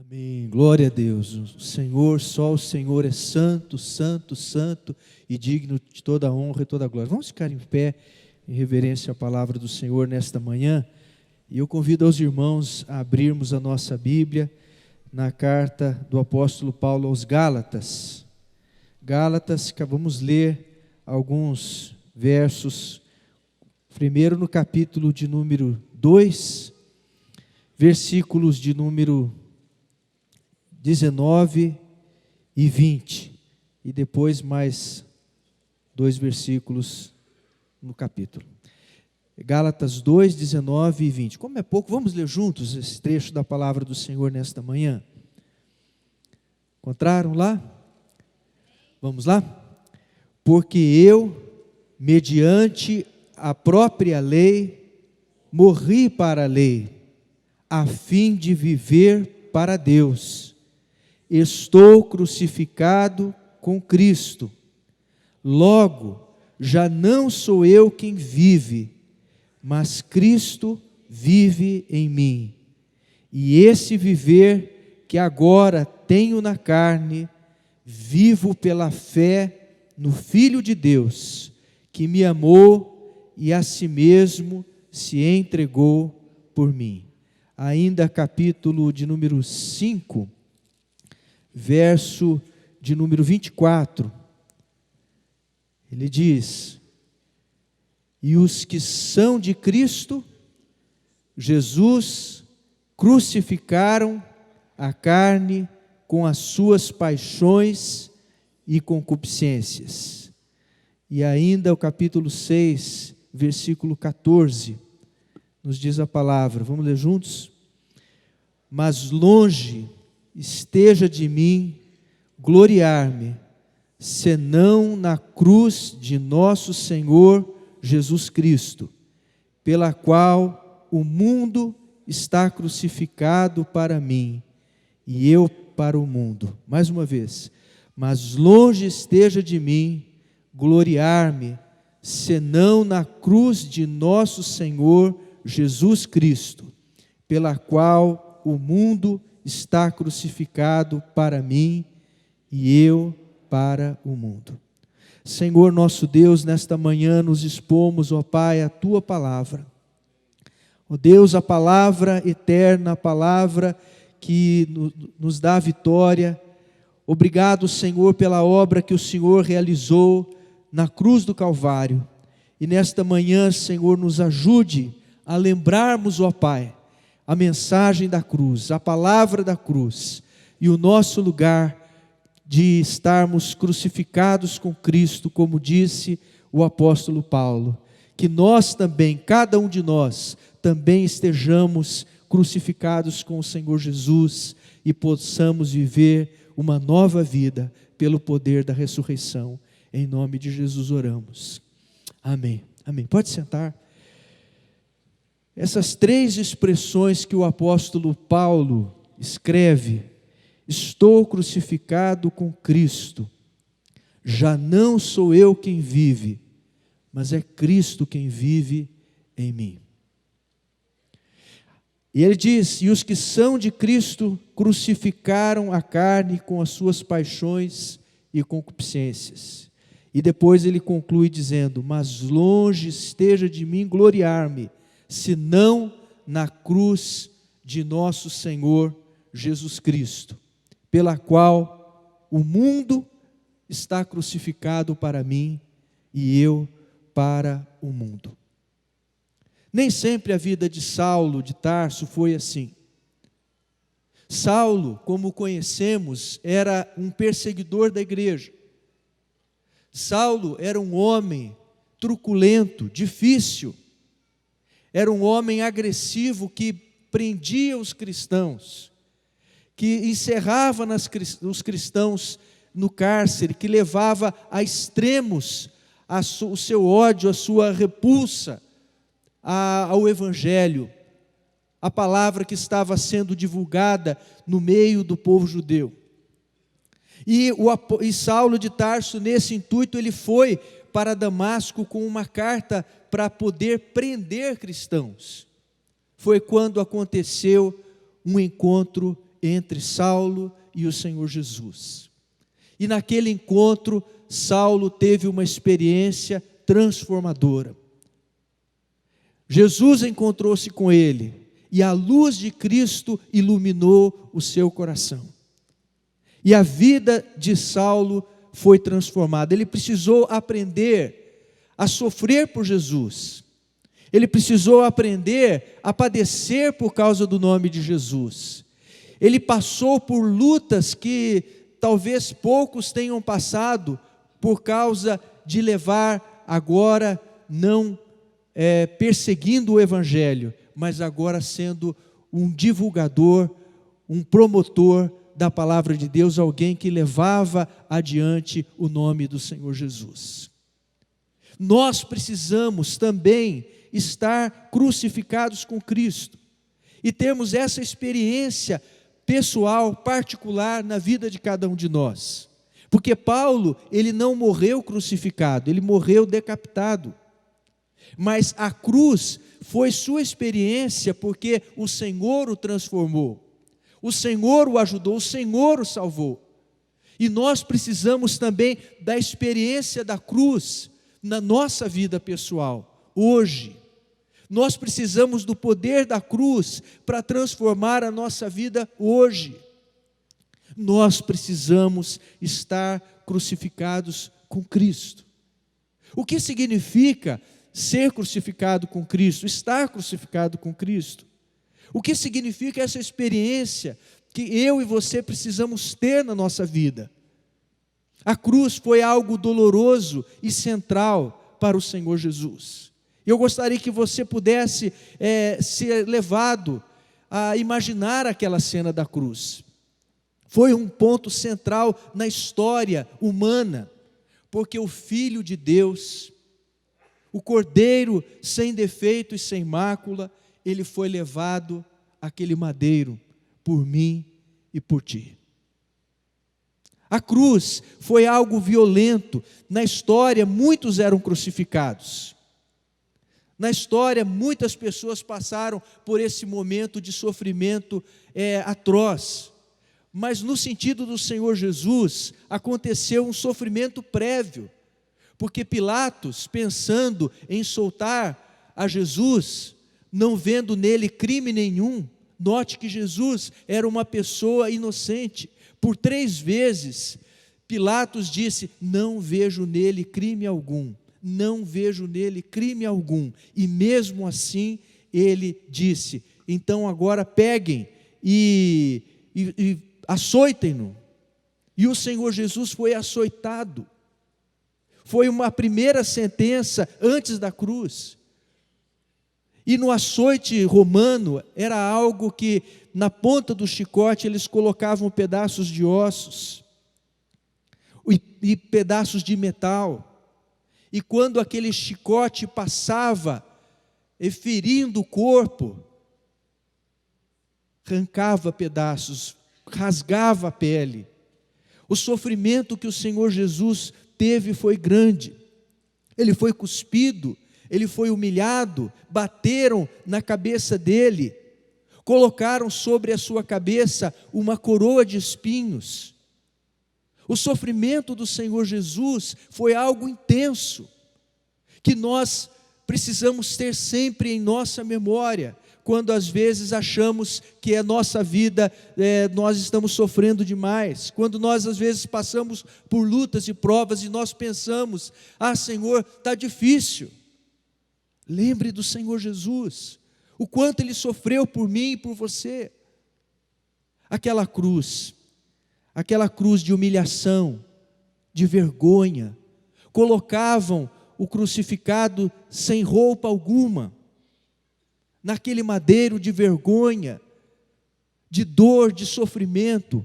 Amém. Glória a Deus. O Senhor, só o Senhor é santo, santo, santo e digno de toda a honra e toda a glória. Vamos ficar em pé em reverência à palavra do Senhor nesta manhã. E eu convido aos irmãos a abrirmos a nossa Bíblia na carta do apóstolo Paulo aos Gálatas. Gálatas, vamos ler alguns versos. Primeiro no capítulo de número 2, versículos de número 19 e 20, e depois mais 2 versículos no capítulo. Gálatas 2, 19 e 20. Como é pouco, vamos ler juntos esse trecho da palavra do Senhor nesta manhã. Encontraram lá? Vamos lá? Porque eu, mediante a própria lei, morri para a lei, a fim de viver para Deus. Estou crucificado com Cristo. Logo, já não sou eu quem vive, mas Cristo vive em mim. E esse viver que agora tenho na carne, vivo pela fé no Filho de Deus, que me amou e a si mesmo se entregou por mim. Ainda capítulo de número 5, verso de número 24, ele diz: e os que são de Cristo Jesus crucificaram a carne com as suas paixões e concupiscências. E ainda o capítulo 6, versículo 14, nos diz a palavra, vamos ler juntos? Mas longe esteja de mim gloriar-me, senão na cruz de nosso Senhor Jesus Cristo, pela qual o mundo está crucificado para mim, e eu para o mundo. Mais uma vez, mas longe esteja de mim gloriar-me, senão na cruz de nosso Senhor Jesus Cristo, pela qual o mundo está crucificado para mim e eu para o mundo. Senhor nosso Deus, nesta manhã nos expomos, ó Pai, a Tua palavra. Ó Deus, a palavra eterna, a palavra que nos dá a vitória. Obrigado, Senhor, pela obra que o Senhor realizou na cruz do Calvário. E nesta manhã, Senhor, nos ajude a lembrarmos, ó Pai, a mensagem da cruz, a palavra da cruz e o nosso lugar de estarmos crucificados com Cristo, como disse o apóstolo Paulo, que nós também, cada um de nós, também estejamos crucificados com o Senhor Jesus e possamos viver uma nova vida pelo poder da ressurreição. Em nome de Jesus oramos. Amém. Amém. Pode sentar. Essas três expressões que o apóstolo Paulo escreve: estou crucificado com Cristo, já não sou eu quem vive, mas é Cristo quem vive em mim. E ele diz: e os que são de Cristo crucificaram a carne com as suas paixões e concupiscências. E depois ele conclui dizendo: mas longe esteja de mim gloriar-me, senão na cruz de nosso Senhor Jesus Cristo, pela qual o mundo está crucificado para mim e eu para o mundo. Nem sempre a vida de Saulo de Tarso foi assim. Saulo, como conhecemos, era um perseguidor da igreja. Saulo era um homem truculento, difícil. Era um homem agressivo que prendia os cristãos, que encerrava os cristãos no cárcere, que levava a extremos o seu ódio, a sua repulsa ao Evangelho, a palavra que estava sendo divulgada no meio do povo judeu. E Saulo de Tarso, nesse intuito, ele foi para Damasco com uma carta para poder prender cristãos. Foi quando aconteceu um encontro entre Saulo e o Senhor Jesus. E naquele encontro, Saulo teve uma experiência transformadora. Jesus encontrou-se com ele, e a luz de Cristo iluminou o seu coração. E a vida de Saulo foi transformada. Ele precisou aprender a sofrer por Jesus. Ele precisou aprender a padecer por causa do nome de Jesus. Ele passou por lutas que talvez poucos tenham passado por causa de levar agora não perseguindo o Evangelho, mas agora sendo um divulgador, um promotor da palavra de Deus, alguém que levava adiante o nome do Senhor Jesus. Nós precisamos também estar crucificados com Cristo e termos essa experiência pessoal, particular na vida de cada um de nós. Porque Paulo, ele não morreu crucificado, ele morreu decapitado. Mas a cruz foi sua experiência porque o Senhor o transformou. O Senhor o ajudou, o Senhor o salvou. E nós precisamos também da experiência da cruz na nossa vida pessoal, hoje. Nós precisamos do poder da cruz para transformar a nossa vida hoje. Nós precisamos estar crucificados com Cristo. O que significa ser crucificado com Cristo? Estar crucificado com Cristo? O que significa essa experiência que eu e você precisamos ter na nossa vida? A cruz foi algo doloroso e central para o Senhor Jesus. Eu gostaria que você pudesse ser levado a imaginar aquela cena da cruz. Foi um ponto central na história humana, porque o Filho de Deus, o Cordeiro sem defeito e sem mácula, ele foi levado àquele madeiro por mim e por ti. A cruz foi algo violento. Na história, muitos eram crucificados. Na história, muitas pessoas passaram por esse momento de sofrimento atroz. Mas no sentido do Senhor Jesus, aconteceu um sofrimento prévio. Porque Pilatos, pensando em soltar a Jesus, não vendo nele crime nenhum, note que Jesus era uma pessoa inocente. Por 3 vezes, Pilatos disse: não vejo nele crime algum, não vejo nele crime algum. E mesmo assim, ele disse: então agora peguem e açoitem-no. E o Senhor Jesus foi açoitado. Foi uma primeira sentença antes da cruz. E no açoite romano, era algo que na ponta do chicote eles colocavam pedaços de ossos e pedaços de metal. E quando aquele chicote passava, ferindo o corpo, arrancava pedaços, rasgava a pele. O sofrimento que o Senhor Jesus teve foi grande. Ele foi cuspido, ele foi humilhado, bateram na cabeça dele, colocaram sobre a sua cabeça uma coroa de espinhos. O sofrimento do Senhor Jesus foi algo intenso, que nós precisamos ter sempre em nossa memória, quando às vezes achamos que a nossa vida, nós estamos sofrendo demais, quando nós às vezes passamos por lutas e provas e nós pensamos: ah, Senhor, está difícil. Lembre do Senhor Jesus, o quanto Ele sofreu por mim e por você. Aquela cruz de humilhação, de vergonha, colocavam o crucificado sem roupa alguma, naquele madeiro de vergonha, de dor, de sofrimento,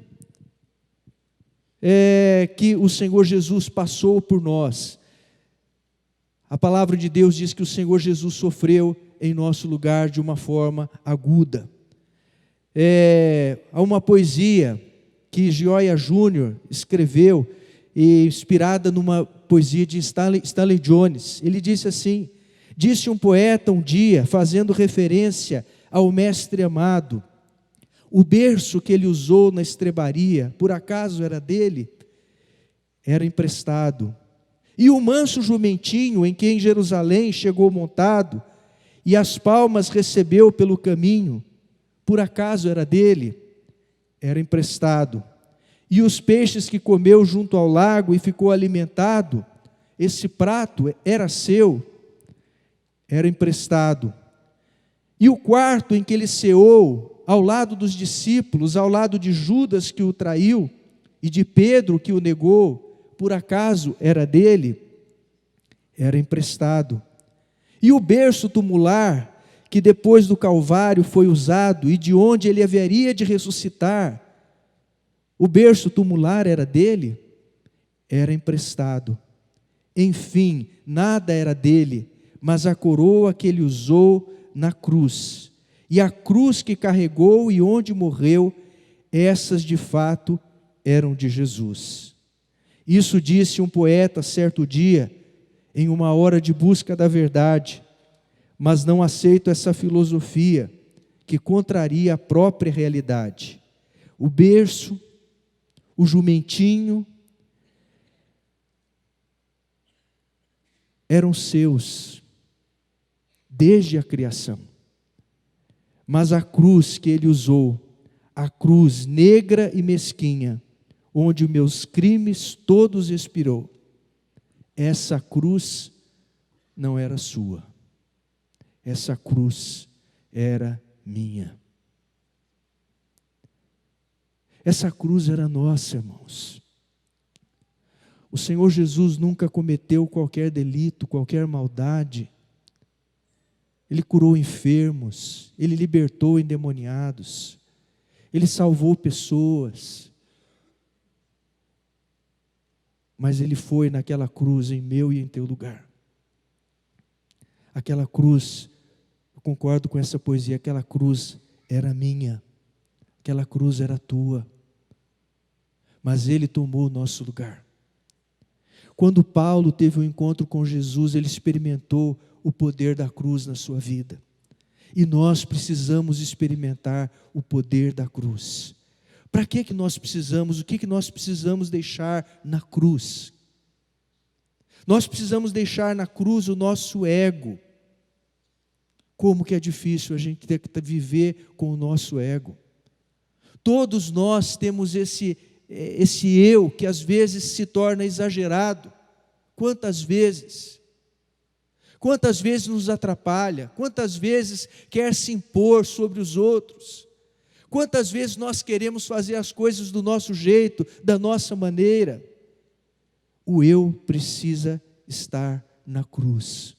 que o Senhor Jesus passou por nós. A palavra de Deus diz que o Senhor Jesus sofreu em nosso lugar de uma forma aguda. Há uma poesia que Gioia Júnior escreveu, inspirada numa poesia de Stanley Jones. Ele disse assim: disse um poeta um dia, fazendo referência ao mestre amado: O berço que ele usou na estrebaria, por acaso era dele? Era emprestado. E o manso jumentinho em que em Jerusalém chegou montado, e as palmas recebeu pelo caminho, por acaso era dele? Era emprestado. E os peixes que comeu junto ao lago e ficou alimentado, esse prato era seu? Era emprestado. E o quarto em que ele ceou, ao lado dos discípulos, ao lado de Judas que o traiu, e de Pedro que o negou, por acaso era dele? Era emprestado. E o berço tumular, que depois do Calvário foi usado, e de onde ele haveria de ressuscitar, o berço tumular era dele? Era emprestado. Enfim, nada era dele, mas a coroa que ele usou na cruz, e a cruz que carregou e onde morreu, essas de fato eram de Jesus. Isso disse um poeta certo dia, em uma hora de busca da verdade, mas não aceito essa filosofia que contraria a própria realidade. O berço, o jumentinho, eram seus desde a criação. Mas a cruz que ele usou, a cruz negra e mesquinha, onde os meus crimes todos expirou, essa cruz não era sua. Essa cruz era minha. Essa cruz era nossa, irmãos. O Senhor Jesus nunca cometeu qualquer delito, qualquer maldade. Ele curou enfermos, Ele libertou endemoniados, Ele salvou pessoas. Mas Ele foi naquela cruz em meu e em teu lugar. Aquela cruz, eu concordo com essa poesia, aquela cruz era minha, aquela cruz era tua. Mas Ele tomou o nosso lugar. Quando Paulo teve um encontro com Jesus, ele experimentou o poder da cruz na sua vida. E nós precisamos experimentar o poder da cruz. Para que nós precisamos? O que nós precisamos deixar na cruz? Nós precisamos deixar na cruz o nosso ego. Como que é difícil a gente ter que viver com o nosso ego. Todos nós temos esse eu que às vezes se torna exagerado. Quantas vezes nos atrapalha, quantas vezes quer se impor sobre os outros, quantas vezes nós queremos fazer as coisas do nosso jeito, da nossa maneira. O eu precisa estar na cruz.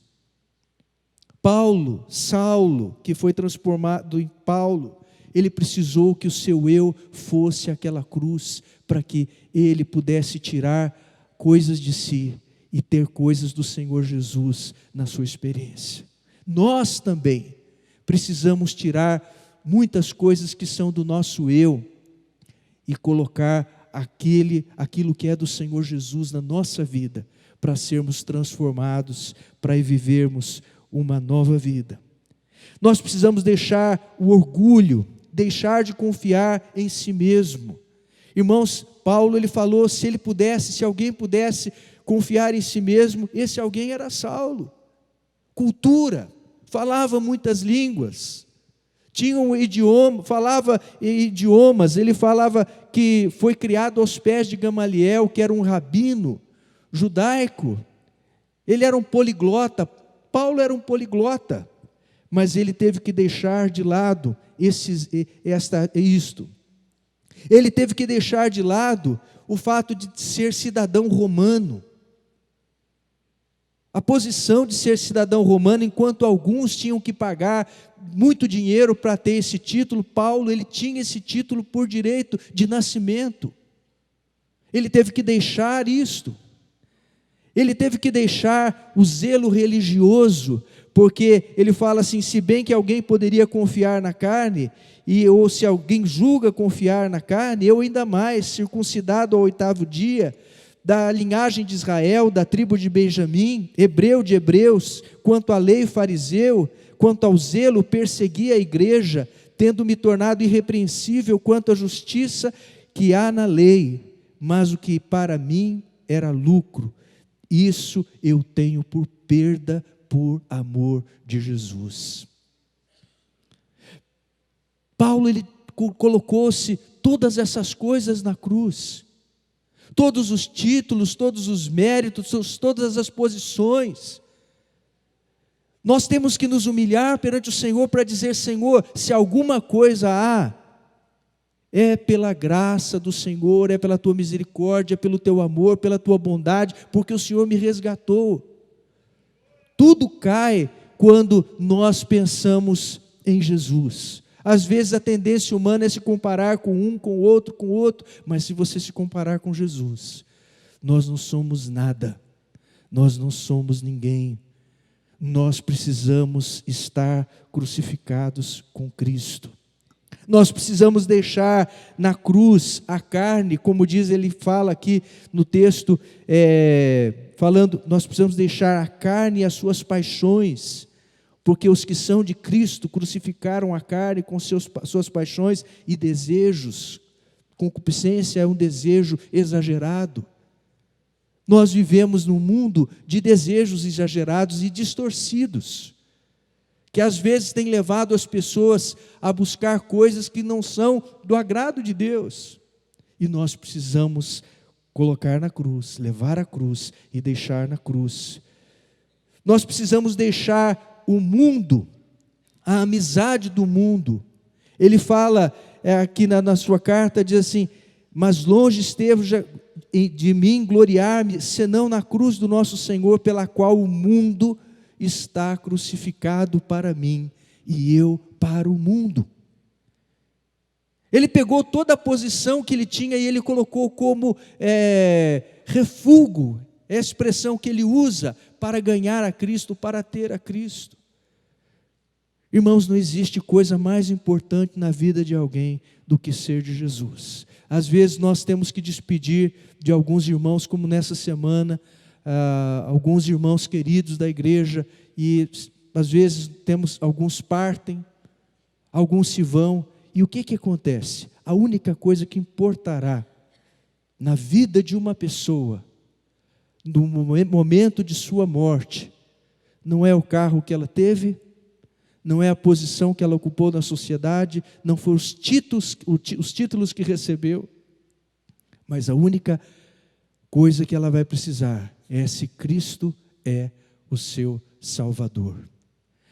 Saulo, que foi transformado em Paulo, ele precisou que o seu eu fosse aquela cruz, para que ele pudesse tirar coisas de si e ter coisas do Senhor Jesus na sua experiência. Nós também precisamos tirar muitas coisas que são do nosso eu e colocar aquilo que é do Senhor Jesus na nossa vida, para sermos transformados, para vivermos uma nova vida. Nós precisamos deixar o orgulho, deixar de confiar em si mesmo. Irmãos, Paulo ele falou, se alguém pudesse confiar em si mesmo, esse alguém era Saulo. Cultura, falava muitas línguas, tinha um idioma, falava idiomas, ele falava que foi criado aos pés de Gamaliel, que era um rabino judaico. Ele era um poliglota, Paulo era um poliglota, mas ele teve que deixar de lado isto. Ele teve que deixar de lado o fato de ser cidadão romano. A posição de ser cidadão romano, enquanto alguns tinham que pagar muito dinheiro para ter esse título, Paulo, ele tinha esse título por direito de nascimento. Ele teve que deixar isto. Ele teve que deixar o zelo religioso, porque ele fala assim, se bem que alguém poderia confiar na carne, ou se alguém julga confiar na carne, eu ainda mais, circuncidado ao 8º dia, da linhagem de Israel, da tribo de Benjamim, hebreu de hebreus, quanto à lei fariseu, quanto ao zelo persegui a igreja, tendo me tornado irrepreensível quanto à justiça que há na lei, mas o que para mim era lucro, isso eu tenho por perda por amor de Jesus. Paulo, ele colocou-se todas essas coisas na cruz, todos os títulos, todos os méritos, todas as posições. Nós temos que nos humilhar perante o Senhor para dizer: Senhor, se alguma coisa há, é pela graça do Senhor, é pela tua misericórdia, pelo teu amor, pela tua bondade, porque o Senhor me resgatou. Tudo cai quando nós pensamos em Jesus. Às vezes a tendência humana é se comparar com um, com o outro, mas se você se comparar com Jesus, nós não somos nada, nós não somos ninguém. Nós precisamos estar crucificados com Cristo. Nós precisamos deixar na cruz a carne, como diz, ele fala aqui no texto, falando, nós precisamos deixar a carne e as suas paixões, porque os que são de Cristo crucificaram a carne com suas paixões e desejos. Concupiscência é um desejo exagerado. Nós vivemos num mundo de desejos exagerados e distorcidos, que às vezes tem levado as pessoas a buscar coisas que não são do agrado de Deus. E nós precisamos colocar na cruz, levar a cruz e deixar na cruz. Nós precisamos deixar o mundo, a amizade do mundo. Ele fala aqui na sua carta, diz assim: mas longe esteve de mim gloriar-me, senão na cruz do nosso Senhor, pela qual o mundo está crucificado para mim, e eu para o mundo. Ele pegou toda a posição que ele tinha e ele colocou como refúgio, é a expressão que ele usa para ganhar a Cristo, para ter a Cristo. Irmãos, não existe coisa mais importante na vida de alguém do que ser de Jesus. Às vezes nós temos que despedir de alguns irmãos, como nessa semana, alguns irmãos queridos da igreja, e às vezes alguns partem, alguns se vão, e o que acontece? A única coisa que importará na vida de uma pessoa, no momento de sua morte, não é o carro que ela teve, não é a posição que ela ocupou na sociedade, não foram os títulos que recebeu, mas a única coisa que ela vai precisar é se Cristo é o seu Salvador,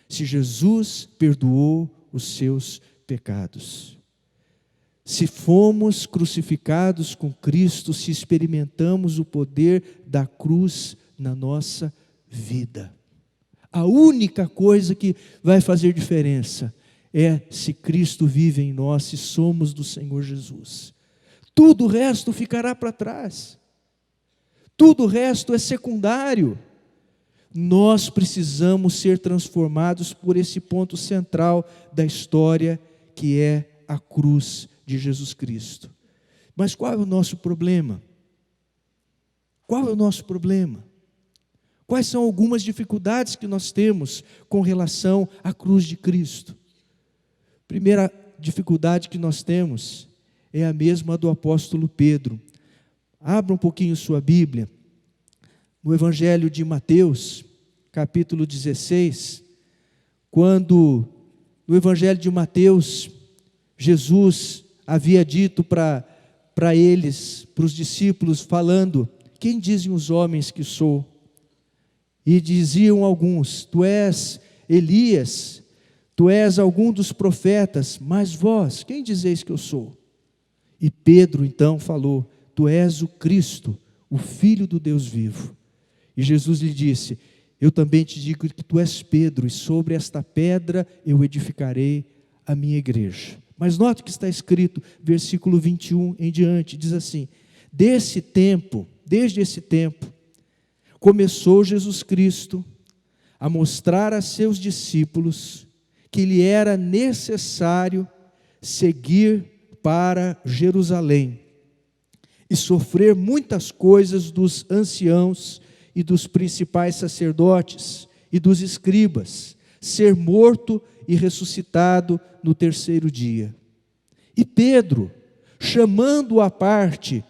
se Jesus perdoou os seus pecados, se fomos crucificados com Cristo, se experimentamos o poder da cruz na nossa vida. A única coisa que vai fazer diferença é se Cristo vive em nós, se somos do Senhor Jesus. Tudo o resto ficará para trás. Tudo o resto é secundário. Nós precisamos ser transformados por esse ponto central da história, que é a cruz de Jesus Cristo. Mas qual é o nosso problema? Qual é o nosso problema? Quais são algumas dificuldades que nós temos com relação à cruz de Cristo? Primeira dificuldade que nós temos é a mesma do apóstolo Pedro. Abra um pouquinho sua Bíblia, no Evangelho de Mateus, capítulo 16, quando no Evangelho de Mateus, Jesus havia dito para eles, para os discípulos, falando: quem dizem os homens que sou? E diziam alguns: tu és Elias, tu és algum dos profetas, mas vós, quem dizeis que eu sou? E Pedro então falou: tu és o Cristo, o Filho do Deus vivo. E Jesus lhe disse: eu também te digo que tu és Pedro, e sobre esta pedra eu edificarei a minha igreja. Mas note que está escrito, versículo 21 em diante, diz assim: desde esse tempo, começou Jesus Cristo a mostrar a seus discípulos que lhe era necessário seguir para Jerusalém e sofrer muitas coisas dos anciãos e dos principais sacerdotes e dos escribas, ser morto e ressuscitado no terceiro dia. E Pedro, chamando-o à parte,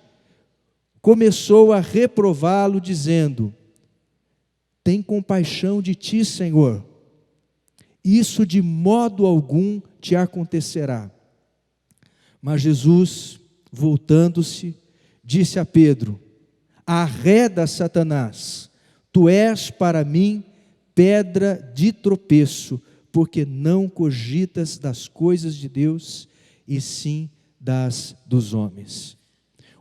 começou a reprová-lo, dizendo: tem compaixão de ti, Senhor, isso de modo algum te acontecerá. Mas Jesus, voltando-se, disse a Pedro: arreda, Satanás, tu és para mim pedra de tropeço, porque não cogitas das coisas de Deus, e sim das dos homens.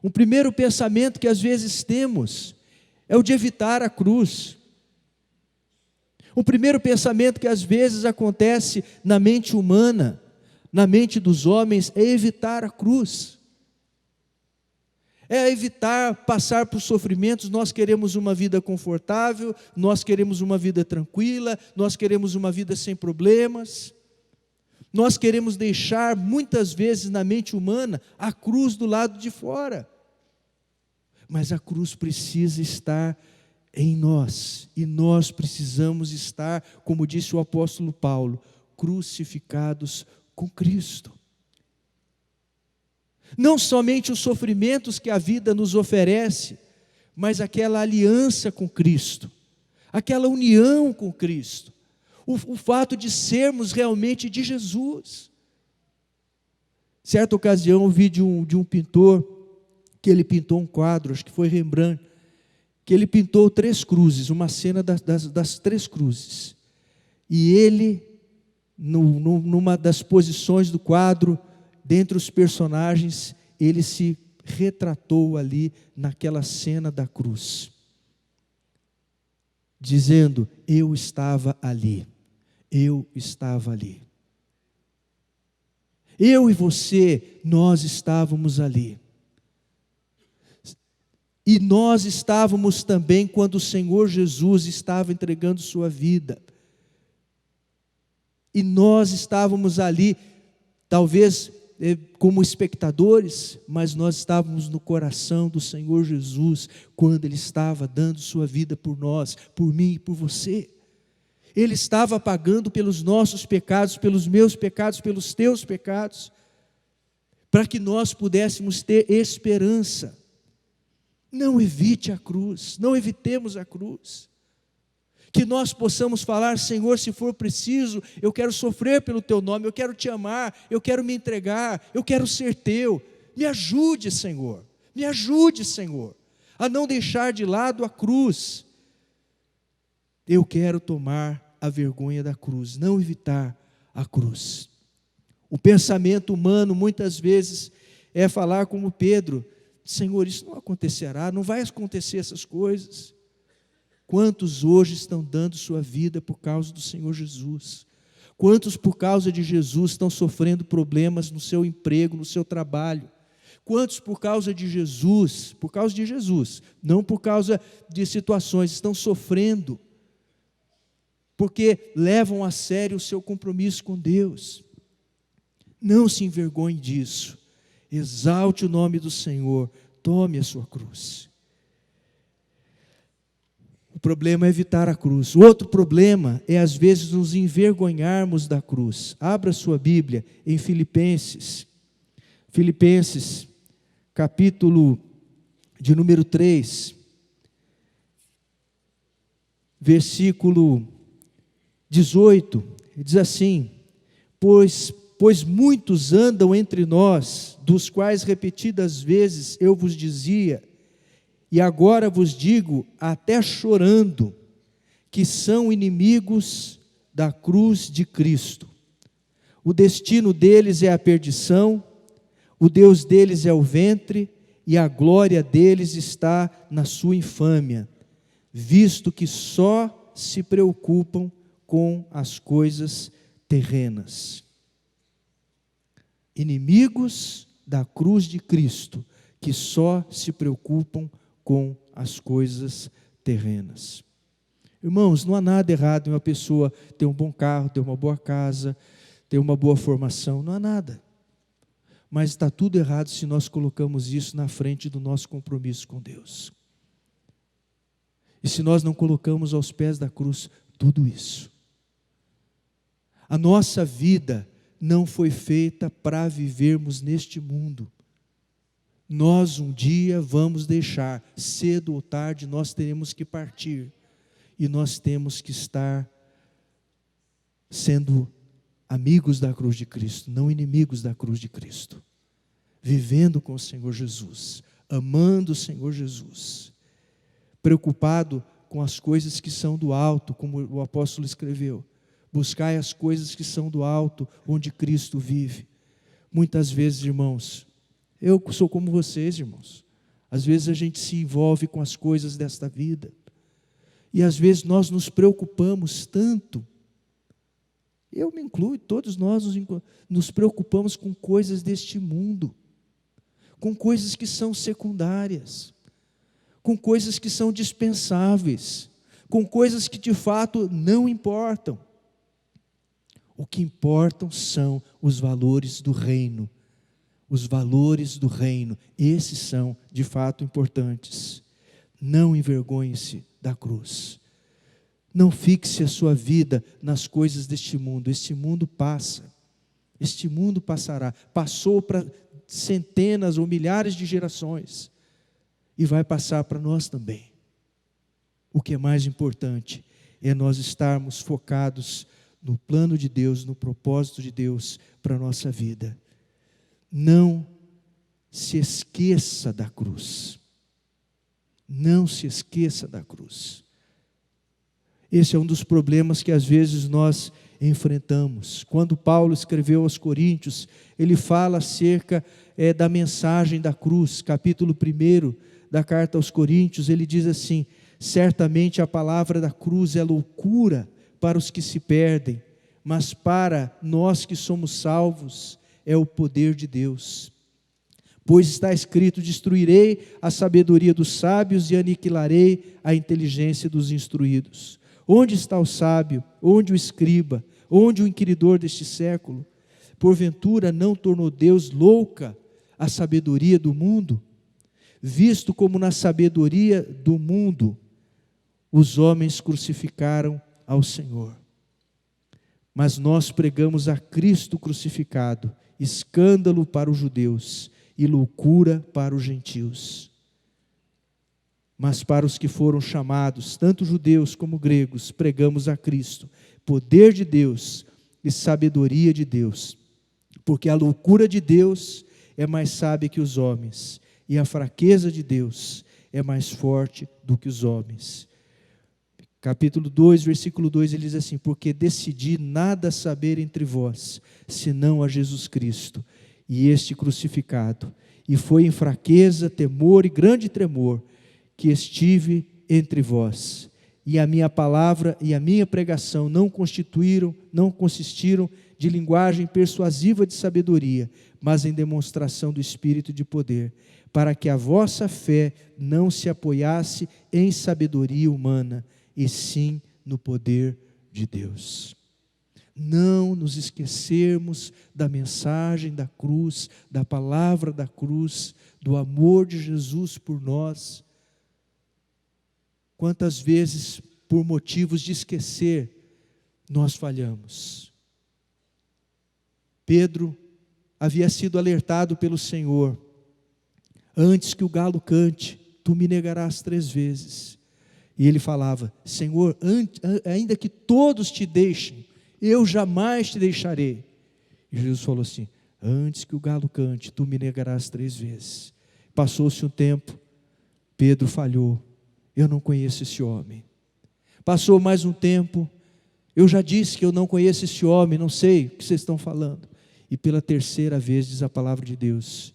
Um primeiro pensamento que às vezes temos é o de evitar a cruz. O primeiro pensamento que às vezes acontece na mente humana, na mente dos homens, é evitar a cruz. É evitar passar por sofrimentos. Nós queremos uma vida confortável, nós queremos uma vida tranquila, nós queremos uma vida sem problemas. Nós queremos deixar, muitas vezes na mente humana, a cruz do lado de fora. Mas a cruz precisa estar em nós, e nós precisamos estar, como disse o apóstolo Paulo, crucificados com Cristo. Não somente os sofrimentos que a vida nos oferece, mas aquela aliança com Cristo, aquela união com Cristo, o fato de sermos realmente de Jesus. Certa ocasião eu vi de um pintor, que ele pintou um quadro, acho que foi Rembrandt, que ele pintou 3 cruzes, uma cena das 3 cruzes, e ele, numa das posições do quadro, dentre os personagens, ele se retratou ali naquela cena da cruz, dizendo: eu estava ali, eu estava ali. Eu e você, nós estávamos ali. E nós estávamos também quando o Senhor Jesus estava entregando sua vida. E nós estávamos ali, talvez como espectadores, mas nós estávamos no coração do Senhor Jesus, quando Ele estava dando sua vida por nós, por mim e por você. Ele estava pagando pelos nossos pecados, pelos meus pecados, pelos teus pecados, para que nós pudéssemos ter esperança. Não evite a cruz, não evitemos a cruz. Que nós possamos falar: Senhor, se for preciso, eu quero sofrer pelo Teu nome, eu quero Te amar, eu quero me entregar, eu quero ser Teu. Me ajude, Senhor, a não deixar de lado a cruz. Eu quero tomar a vergonha da cruz, não evitar a cruz. O pensamento humano muitas vezes é falar como Pedro: Senhor, isso não acontecerá, não vai acontecer essas coisas. Quantos hoje estão dando sua vida por causa do Senhor Jesus? Quantos por causa de Jesus estão sofrendo problemas no seu emprego, no seu trabalho? Quantos por causa de Jesus, não por causa de situações, estão sofrendo, porque levam a sério o seu compromisso com Deus? Não se envergonhe disso. Exalte o nome do Senhor, tome a sua cruz. O problema é evitar a cruz. O outro problema é, às vezes, nos envergonharmos da cruz. Abra sua Bíblia em Filipenses, capítulo de número 3, versículo 18, diz assim: Pois muitos andam entre nós, dos quais repetidas vezes eu vos dizia, e agora vos digo, até chorando, que são inimigos da cruz de Cristo. O destino deles é a perdição, o Deus deles é o ventre, e a glória deles está na sua infâmia, visto que só se preocupam com as coisas terrenas. Inimigos da cruz de Cristo, que só se preocupam com as coisas terrenas. Irmãos, não há nada errado em uma pessoa ter um bom carro, ter uma boa casa, ter uma boa formação, não há nada. Mas está tudo errado se nós colocamos isso na frente do nosso compromisso com Deus. E se nós não colocamos aos pés da cruz tudo isso. A nossa vida não foi feita para vivermos neste mundo. Nós um dia vamos deixar, cedo ou tarde, nós teremos que partir. E nós temos que estar sendo amigos da cruz de Cristo, não inimigos da cruz de Cristo. Vivendo com o Senhor Jesus, amando o Senhor Jesus. Preocupado com as coisas que são do alto, como o apóstolo escreveu. Buscai as coisas que são do alto, onde Cristo vive. Muitas vezes, irmãos, eu sou como vocês, irmãos. Às vezes a gente se envolve com as coisas desta vida. E às vezes nós nos preocupamos tanto. Eu me incluo, todos nós nos preocupamos com coisas deste mundo. Com coisas que são secundárias. Com coisas que são dispensáveis. Com coisas que de fato não importam. O que importam são os valores do reino. Os valores do reino, esses são de fato importantes. Não envergonhe-se da cruz. Não fixe a sua vida nas coisas deste mundo. Este mundo passa. Este mundo passará. Passou para centenas ou milhares de gerações. E vai passar para nós também. O que é mais importante é nós estarmos focados no plano de Deus, no propósito de Deus para a nossa vida. Não se esqueça da cruz. Não se esqueça da cruz. Esse é um dos problemas que às vezes nós enfrentamos. Quando Paulo escreveu aos Coríntios, ele fala acerca da mensagem da cruz. Capítulo 1 da carta aos Coríntios, ele diz assim: certamente a palavra da cruz é loucura para os que se perdem, mas para nós que somos salvos, é o poder de Deus. Pois está escrito: destruirei a sabedoria dos sábios e aniquilarei a inteligência dos instruídos. Onde está o sábio? Onde o escriba? Onde o inquiridor deste século? Porventura não tornou Deus louca a sabedoria do mundo? Visto como na sabedoria do mundo os homens crucificaram ao Senhor. Mas nós pregamos a Cristo crucificado, escândalo para os judeus e loucura para os gentios. Mas para os que foram chamados, tanto judeus como gregos, pregamos a Cristo, poder de Deus e sabedoria de Deus. Porque a loucura de Deus é mais sábia que os homens, e a fraqueza de Deus é mais forte do que os homens. Capítulo 2, versículo 2, ele diz assim: porque decidi nada saber entre vós, senão a Jesus Cristo, e este crucificado. E foi em fraqueza, temor e grande tremor, que estive entre vós. E a minha palavra e a minha pregação não consistiram de linguagem persuasiva de sabedoria, mas em demonstração do Espírito de poder, para que a vossa fé não se apoiasse em sabedoria humana, e sim no poder de Deus. Não nos esquecermos da mensagem da cruz, da palavra da cruz, do amor de Jesus por nós. Quantas vezes, por motivos de esquecer, nós falhamos. Pedro havia sido alertado pelo Senhor: antes que o galo cante, tu me negarás 3 vezes. E ele falava: Senhor, ainda que todos te deixem, eu jamais te deixarei. E Jesus falou assim: antes que o galo cante, tu me negarás 3 vezes. Passou-se um tempo, Pedro falhou: eu não conheço esse homem. Passou mais um tempo, eu já disse que eu não conheço esse homem, não sei o que vocês estão falando. E pela 3ª vez diz a palavra de Deus,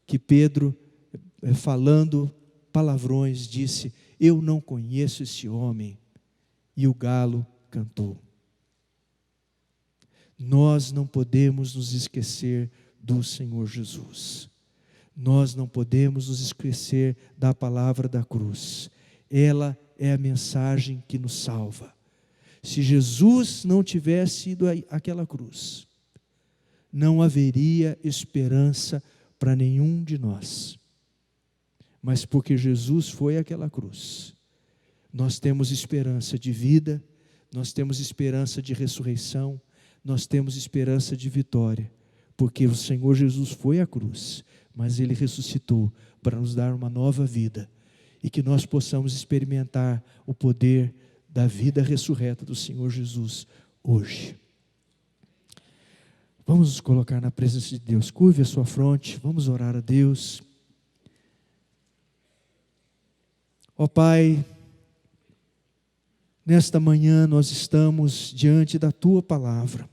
que Pedro, falando palavrões, disse: eu não conheço esse homem. E o galo cantou. Nós não podemos nos esquecer do Senhor Jesus. Nós não podemos nos esquecer da palavra da cruz. Ela é a mensagem que nos salva. Se Jesus não tivesse ido àquela cruz, não haveria esperança para nenhum de nós. Mas porque Jesus foi àquela cruz, nós temos esperança de vida, nós temos esperança de ressurreição, nós temos esperança de vitória, porque o Senhor Jesus foi à cruz, mas Ele ressuscitou para nos dar uma nova vida, e que nós possamos experimentar o poder da vida ressurreta do Senhor Jesus hoje. Vamos nos colocar na presença de Deus. Curve a sua fronte, vamos orar a Deus. Ó Pai, nesta manhã nós estamos diante da Tua palavra.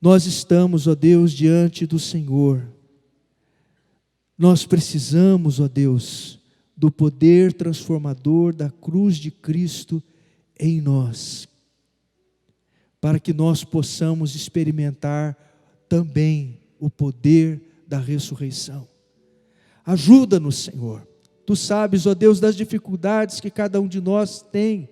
Nós estamos, ó Deus, diante do Senhor. Nós precisamos, ó Deus, do poder transformador da cruz de Cristo em nós, para que nós possamos experimentar também o poder da ressurreição. Ajuda-nos, Senhor. Tu sabes, ó Deus, das dificuldades que cada um de nós tem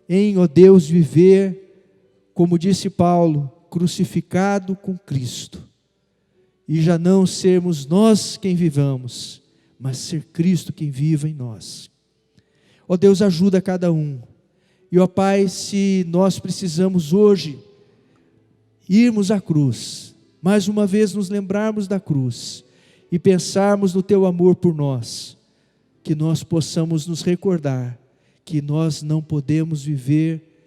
em, ó Deus, viver, como disse Paulo, crucificado com Cristo. E já não sermos nós quem vivamos, mas ser Cristo quem viva em nós. Ó Deus, ajuda cada um. E ó Pai, se nós precisamos hoje irmos à cruz, mais uma vez nos lembrarmos da cruz e pensarmos no Teu amor por nós, que nós possamos nos recordar que nós não podemos viver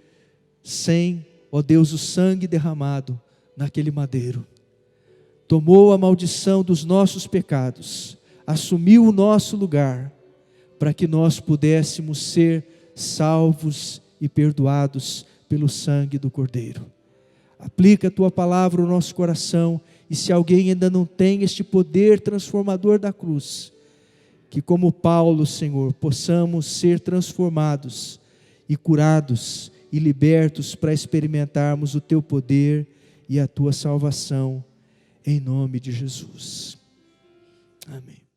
sem, ó Deus, o sangue derramado naquele madeiro. Tomou a maldição dos nossos pecados, assumiu o nosso lugar, para que nós pudéssemos ser salvos e perdoados pelo sangue do Cordeiro. Aplica a Tua palavra no nosso coração, e se alguém ainda não tem este poder transformador da cruz, que como Paulo, Senhor, possamos ser transformados e curados e libertos para experimentarmos o Teu poder e a Tua salvação, em nome de Jesus. Amém.